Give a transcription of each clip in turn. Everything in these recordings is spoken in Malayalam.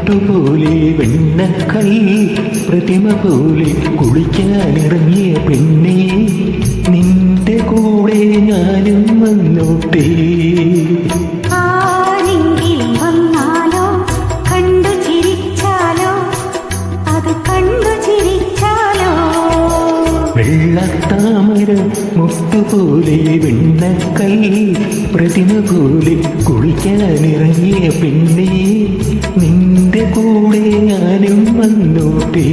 മുട്ടുപോലെ വെണ്ണക്കൈ പ്രതിമ പോലെ കുളിക്കാനിറങ്ങിയ പെണ്ണേ നിന്റെ കൂടെ ഞാനും വന്നോട്ടേ. വെള്ളത്താമര മുട്ടുപോലെ വെണ്ണക്കൈ പ്രതിമ പോലെ കുളിക്കാനിറങ്ങിയ പെണ്ണേ നിന്റെ കൂടെ ഞാനും വന്നോട്ടേ.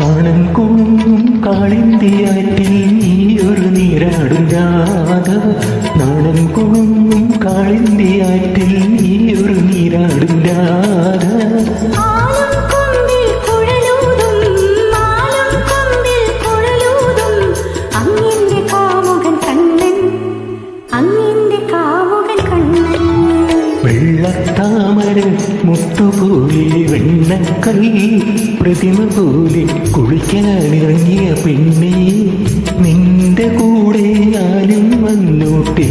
നാണം കുണുങ്ങും കാളിന്തിയാറ്റിൽ നീയൊരു നീരാടും രാധ. നാണം കുണുങ്ങും കാളിന്തിയാറ്റിൽ നീയൊരു നീരാടും രാധ. വെള്ളത്താമര മുട്ടുപോലെ വെണ്ണക്കൈ പ്രതിമ പോലെ കുളിക്കാനിറങ്ങിയ പെണ്ണേ നിന്റെ കൂടെ ഞാനും വന്നോട്ടേ.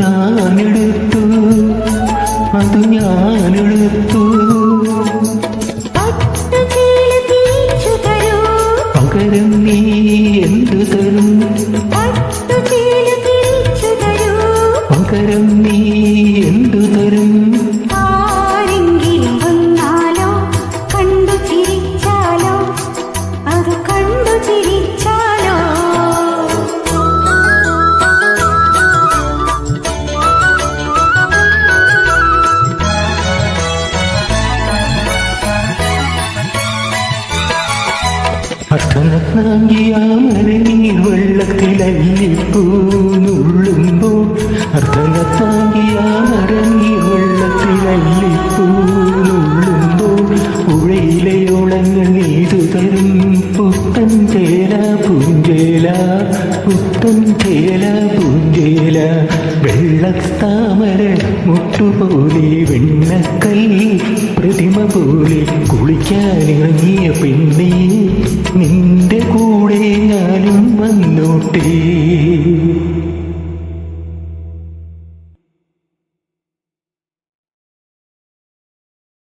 ഞാനെടുത്തു അത് ഞാനെടുത്തു പകരം നീ എന്തു തരും പകരം നീ എന്തു തരും. അർദ്ധനത്താങ്കിയാമരനീർ വെള്ളത്തിലല്ലിപ്പൂ നുള്ളുമ്പോൾ അർദ്ധനത്താങ്കിയാമരനീർ വെള്ളത്തിലല്ലിപ്പൂ നുള്ളുമ്പോൾ പുഴയിലെയോളങ്ങൾ നീതു തരും പുത്തൻ ചേല പൂഞ്ചേല പുത്തൻ ചേല പൂഞ്ചേല. വെള്ളത്താമര മുട്ടുപോലെ വെണ്ണക്കൈ പ്രതിമ പോലെ കുളിക്കാനിറങ്ങിയ പെണ്ണേ നിന്റെ കൂടെ ഞാനും വന്നോട്ടേ.